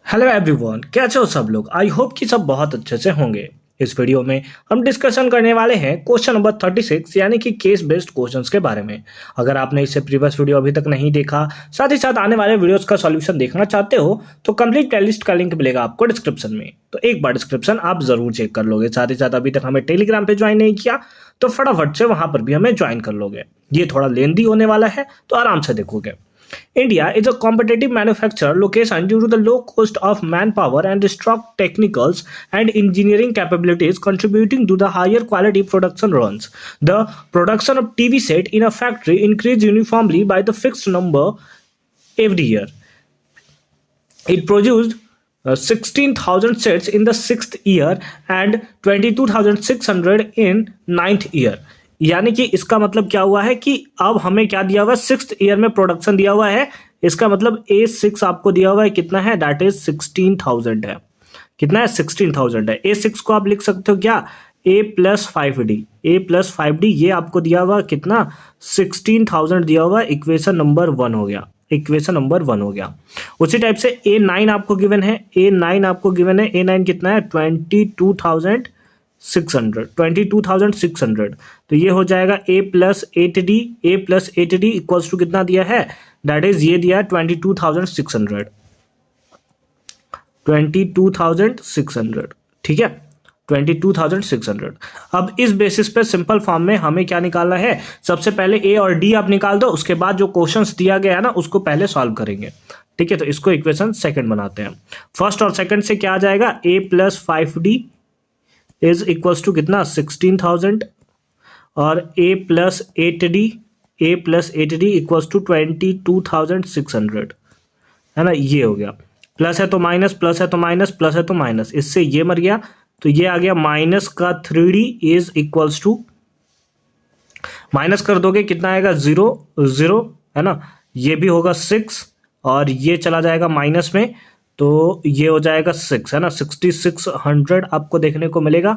Hello everyone, कैसे हो सब लोग। आई होप कि सब बहुत अच्छे से होंगे। इस वीडियो में हम डिस्कशन करने वाले हैं क्वेश्चन नंबर 36 यानी कि केस बेस्ड क्वेश्चंस के बारे में। अगर आपने इससे प्रीवियस वीडियो अभी तक नहीं देखा, साथ ही साथ आने वाले वीडियोस का सॉल्यूशन देखना चाहते हो तो कंप्लीट प्लेलिस्ट का लिंक मिलेगा आपको डिस्क्रिप्शन में। तो एक बार डिस्क्रिप्शन आप जरूर चेक कर लोगे। साथ ही साथ अभी तक हमें टेलीग्राम पे ज्वाइन नहीं किया तो फटाफट से वहां पर भी हमें ज्वाइन कर लोगे। ये थोड़ा लेंदी होने वाला है तो आराम से देखोगे। India is a competitive manufacturer location due to the low cost of manpower and strong technicals and engineering capabilities contributing to the higher quality production runs. The production of TV set in a factory increased uniformly by the fixed number every year. It produced 16,000 sets in the sixth year and 22,600 in ninth year. यानी कि इसका मतलब क्या हुआ है कि अब हमें क्या दिया हुआ है, सिक्स्थ ईयर में प्रोडक्शन दिया हुआ है। इसका मतलब A6 आपको दिया हुआ है कितना है, दैट इज 16,000 है। कितना है, 16,000 है। A6 को आप लिख सकते हो क्या, A+5D। A+5D ये आपको दिया हुआ कितना, 16,000 दिया हुआ। इक्वेशन नंबर 1 हो गया। इक्वेशन नंबर 1 हो गया। उसी टाइप से A9 आपको गिवन है। A9 आपको गिवन है। A9 कितना है, 22,600। तो ये हो जाएगा A+8D। A+8D इक्वल्स टू कितना दिया है, दैट इज ये दिया है 22,600। 22,600, ठीक है, 22,600। अब इस बेसिस पे सिंपल फॉर्म में हमें क्या निकालना है, सबसे पहले ए और डी आप निकाल दो। उसके बाद जो क्वेश्चंस दिया गया है ना उसको पहले सॉल्व करेंगे। ठीक है, तो इसको इक्वेशन सेकंड बनाते हैं। फर्स्ट और सेकंड से क्या आ जाएगा, A+5D इज इक्वल्स टू कितना, 16,000 और A+8D इक्वल्स टू 22,600, है ना। ये हो गया। प्लस है तो माइनस, प्लस है तो माइनस, प्लस है तो माइनस। इससे ये मर गया तो ये आ गया माइनस का 3D is equals to, minus कर दोगे कितना आएगा, 0 0, है ना। ये भी होगा 6 और ये चला जाएगा माइनस में तो ये हो जाएगा 6, है ना। 6600 आपको देखने को मिलेगा,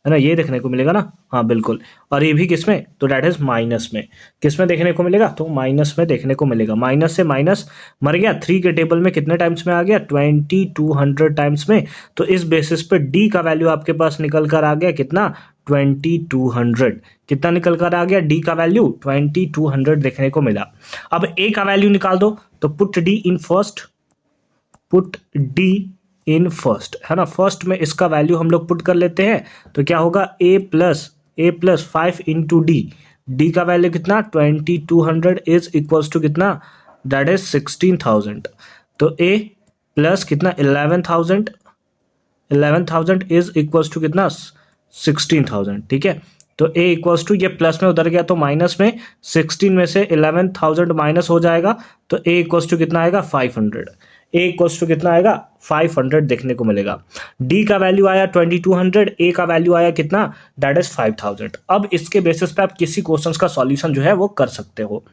है ना। ये देखने को मिलेगा ना, हाँ बिल्कुल। और ये भी किसमें, तो डैट इज माइनस में। किसमें देखने को मिलेगा, तो माइनस में देखने को मिलेगा। माइनस से माइनस मर गया। 3 के टेबल में कितने टाइम्स में आ गया, 2200 टाइम्स में। तो इस बेसिस पे डी का वैल्यू आपके पास निकल कर आ गया कितना, 2200। कितना निकल कर आ गया, डी का वैल्यू 2200 देखने को मिला। अब ए का वैल्यू निकाल दो, तो put D in first, put D in first, है ना। फर्स्ट में इसका वैल्यू हम लोग पुट कर लेते हैं तो क्या होगा, A+5 इंटू डी का वैल्यू कितना, 2200 इज इक्वल्स टू कितना, दैट इज 16,000। तो A प्लस कितना, 11,000 इज इक्वल्स टू कितना, 16,000। ठीक है, तो A इक्वल्स टू, ये प्लस में उधर गया तो माइनस में, 16 में से 11,000 माइनस हो जाएगा तो A इक्वल्स टू कितना आएगा, 500। A इक्वल्स टू कितना आएगा, 500 देखने को मिलेगा। D का वैल्यू आया 2200, A का वैल्यू आया कितना, दैट इज 5000। अब इसके बेसिस पे आप किसी क्वेश्चंस का सॉल्यूशन जो है वो कर सकते हो।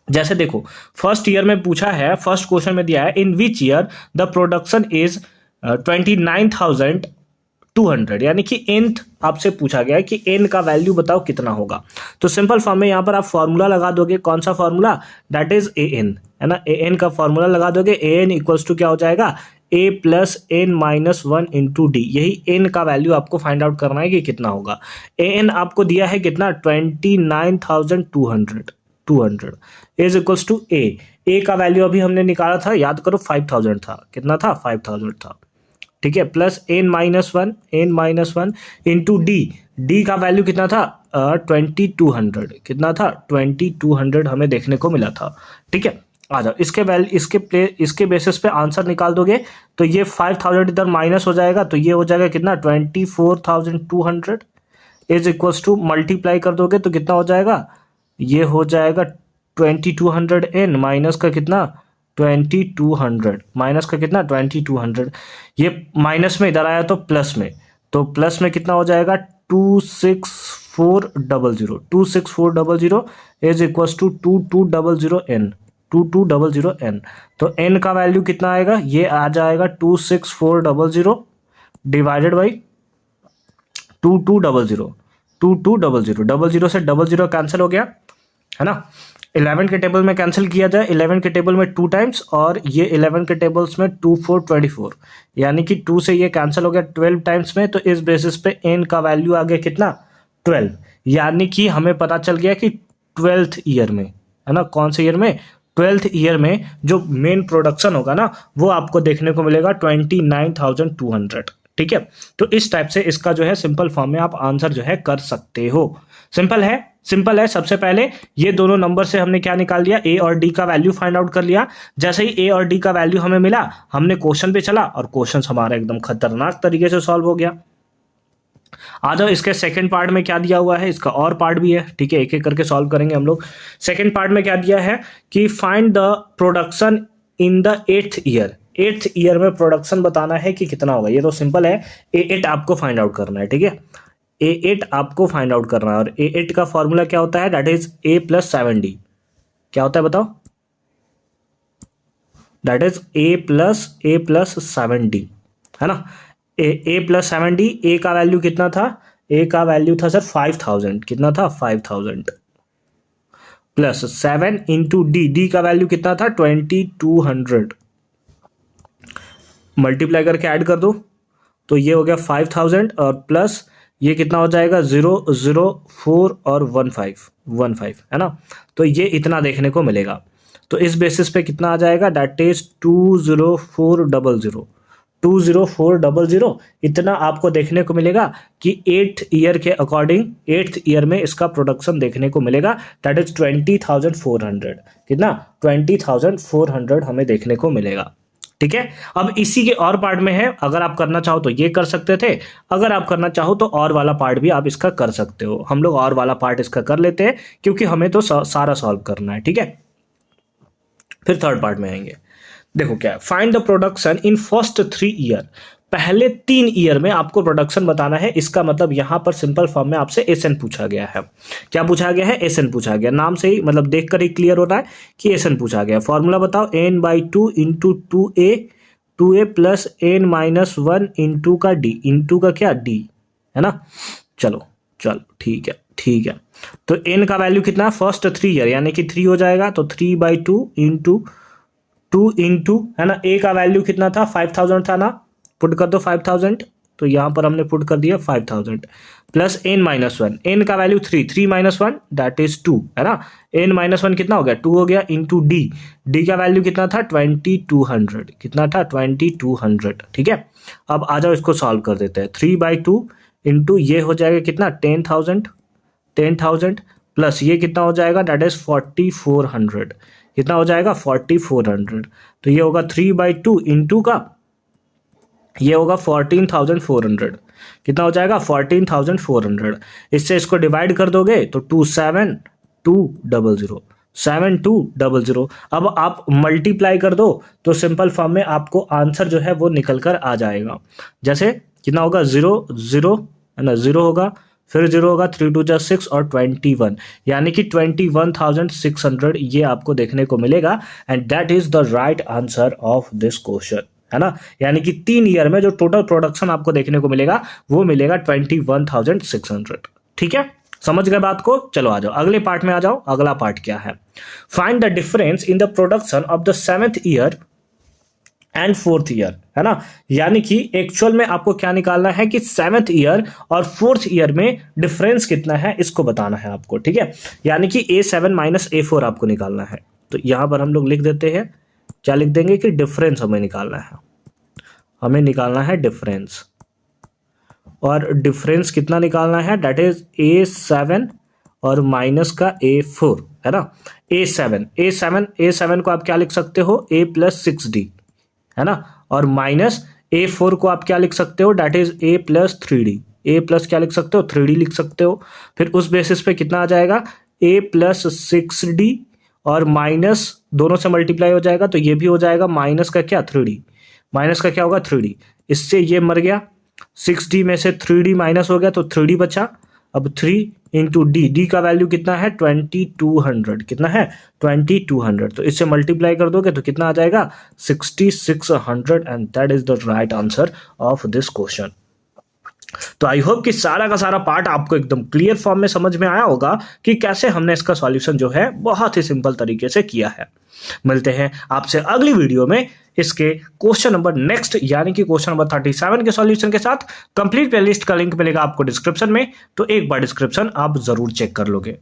जैसे देखो, फर्स्ट ईयर में पूछा है, फर्स्ट क्वेश्चन में दिया है, in which year the production is 29,200, यानी कि nth आपसे पूछा गया है कि n का वैल्यू बताओ कितना होगा। तो सिंपल फॉर्म में यहां पर आप फॉर्मूला लगा दोगे। कौन सा फॉर्मूला, दैट इज an, है ना। an का फॉर्मूला लगा दोगे। an इक्वल्स टू क्या हो जाएगा, A+n-1 इंटू डी। यही n का वैल्यू आपको फाइंड आउट करना है कि कितना होगा। an आपको दिया है कितना, 29,200 इज इक्वल्स टू a का वैल्यू अभी हमने निकाला था, याद करो 5,000 था। कितना था, 5,000 था। ठीक है, प्लस n-1 इंटू डी का वैल्यू कितना था, 2200। कितना था, 2200 हमें देखने को मिला था। ठीक है, आ जाओ इसके बेसिस पे आंसर निकाल दोगे तो ये 5,000 इधर माइनस हो जाएगा तो ये हो जाएगा कितना, 24,200 इज इक्वल्स टू, मल्टीप्लाई कर दोगे तो कितना हो जाएगा, ये हो जाएगा 2200n माइनस का कितना, 2200 माइनस का कितना, 2200। ये माइनस में इधर आया तो प्लस में, तो प्लस में कितना हो जाएगा, 26400। 26400 इज इक्वल्स टू 2200n। तो n का वैल्यू कितना आएगा, ये आ जाएगा 26400 डिवाइडेड बाई 2200। 2200 00 से 00 कैंसिल हो गया, है ना। 11 के टेबल में कैंसिल किया जाए, 11 के टेबल में 2 टाइम्स और ये 11 के टेबल्स में 2 4 24, यानी कि 2 से ये कैंसिल हो गया 12 टाइम्स में। तो इस बेसिस पे n का वैल्यू आ गया कितना 12, यानी कि हमें पता चल गया कि 12th ईयर में, है ना, कौन से ईयर में 12th ईयर में जो मेन प्रोडक्शन होगा ना वो आपको देखने को मिलेगा 29,200। ठीक है, तो इस टाइप से इसका जो है सिंपल फॉर्म में आप आंसर जो है कर सकते हो। सिंपल है, सिंपल है। सबसे पहले ये दोनों नंबर से हमने क्या निकाल लिया, ए और डी का वैल्यू फाइंड आउट कर लिया। जैसे ही ए और डी का वैल्यू हमें मिला, हमने क्वेश्चन पे चला और क्वेश्चन हमारा एकदम खतरनाक तरीके से सॉल्व हो गया। आ जाओ इसके सेकंड पार्ट में क्या दिया हुआ है, इसका और पार्ट भी है। ठीक है, एक एक करके सॉल्व करेंगे हम लोग। सेकंड पार्ट में क्या दिया है कि find the production in the 8th year. 8th year में प्रोडक्शन बताना है कि कितना होगा। ये तो सिंपल है, A8 आपको फाइंड आउट करना है। ठीक है, A8 आपको फाइंड आउट करना है और A8 का फॉर्मूला क्या होता है, that is A plus 7D। क्या होता है बताओ, that is A plus 7D, है ना। ए प्लस 7D। ए का वैल्यू कितना था, ए का वैल्यू था सर 5000। कितना था 5000 प्लस 7 इंटू डी, डी का वैल्यू कितना था 2200। मल्टीप्लाई करके ऐड कर दो तो ये हो गया 5000 और प्लस ये कितना हो जाएगा 004 और 15 है ना। तो ये इतना देखने को मिलेगा। तो इस बेसिस पे कितना आ जाएगा, दैट इज 20400। 20400 इतना आपको देखने को मिलेगा कि 8th ईयर के अकॉर्डिंग 8th ईयर में इसका प्रोडक्शन देखने को मिलेगा, दैट इज 20,400। कितना 20,400 हमें देखने को मिलेगा। ठीक है, अब इसी के और पार्ट में है, अगर आप करना चाहो तो ये कर सकते थे, अगर आप करना चाहो तो और वाला पार्ट भी आप इसका कर सकते हो। हम लोग और वाला पार्ट इसका कर लेते हैं क्योंकि हमें तो सारा सॉल्व करना है। ठीक है, फिर थर्ड पार्ट में आएंगे। देखो क्या है, find the production in first 3 year. पहले 3 ईयर में आपको प्रोडक्शन बताना है। इसका मतलब यहां पर सिंपल फॉर्म में आपसे एसएन पूछा गया है। क्या पूछा गया है, एसएन पूछा गया। नाम से ही मतलब देखकर ही क्लियर हो रहा है कि एसएन पूछा गया। फॉर्मूला बताओ, n/2 into 2a plus n-1 into का d, इंटू का क्या d, है ना। चलो ठीक है, ठीक है। तो n का वैल्यू कितना, फर्स्ट 3 ईयर यानी कि 3 हो जाएगा, तो 3/2 इंटू 2 इंटू, है ना, ए का वैल्यू कितना था 5000 था ना, पुट कर दो 5000। तो यहां पर हमने पुट कर दिया 5000 प्लस n-1, एन का वैल्यू 3 माइनस 1 दैट इज 2, है ना। n-1 कितना हो गया 2 हो गया, इंटू डी, डी का वैल्यू कितना था 2200। कितना था 2200। ठीक है, अब आ जाओ इसको सॉल्व कर देते हैं। 3/2 इंटू ये हो जाएगा कितना 10,000 प्लस ये कितना हो जाएगा, दैट इज 4400। कितना हो जाएगा 4400। तो ये होगा 3/2 इंटू का, ये होगा 14,400। कितना हो जाएगा 14,400। इससे इसको डिवाइड कर दोगे तो 7200। अब आप मल्टीप्लाई कर दो तो सिंपल फॉर्म में आपको आंसर जो है वो निकल कर आ जाएगा। जैसे कितना होगा 0 0, है ना, 0 होगा, फिर 0 होगा, 3 2 जा 6 और 21, यानी कि 21,600 ये आपको देखने को मिलेगा। And that is the right answer of this question, है ना। यानी कि 3 ईयर में जो टोटल प्रोडक्शन आपको देखने को मिलेगा वो मिलेगा 21,600। ठीक है, समझ गए बात को। चलो आ जाओ अगले पार्ट में आ जाओ। अगला पार्ट क्या है, find the difference in the production of the 7th year and 4th year, है ना। यानी कि एक्चुअल में आपको क्या निकालना है कि 7th ईयर और 4th ईयर में डिफरेंस कितना है इसको बताना है आपको। ठीक है, यानी कि A7 माइनस A4 आपको निकालना है। तो यहां पर हम लोग लिख देते हैं, क्या लिख देंगे कि डिफरेंस हमें निकालना है, हमें निकालना है डिफरेंस। और डिफरेंस कितना निकालना है, दैट इज A7 और माइनस का A4, है ना। A7 को आप क्या लिख सकते हो, A प्लस 6D, है ना। और माइनस A4 को आप क्या लिख सकते हो, that is A plus 3D। A plus क्या लिख सकते हो 3D लिख सकते हो। फिर उस बेसिस पे कितना आ जाएगा A प्लस 6D और माइनस दोनों से मल्टीप्लाई हो जाएगा तो ये भी हो जाएगा माइनस का क्या 3D, माइनस का क्या होगा 3D। इससे ये मर गया, 6D में से 3D माइनस हो गया तो 3D बचा। अब 3 इंटू डी, डी का वैल्यू कितना है 2200। कितना है 2200। तो इससे मल्टीप्लाई कर दोगे तो कितना आ जाएगा 6600 and that is the right answer of this question. तो आई होप कि सारा का सारा पार्ट आपको एकदम क्लियर फॉर्म में समझ में आया होगा कि कैसे हमने इसका सॉल्यूशन जो है बहुत ही सिंपल तरीके से किया है। मिलते हैं आपसे अगली वीडियो में इसके क्वेश्चन नंबर नेक्स्ट यानी कि क्वेश्चन नंबर 37 के सॉल्यूशन के साथ। कंप्लीट प्लेलिस्ट का लिंक मिलेगा आपको डिस्क्रिप्शन में, तो एक बार डिस्क्रिप्शन आप जरूर चेक कर लोगे।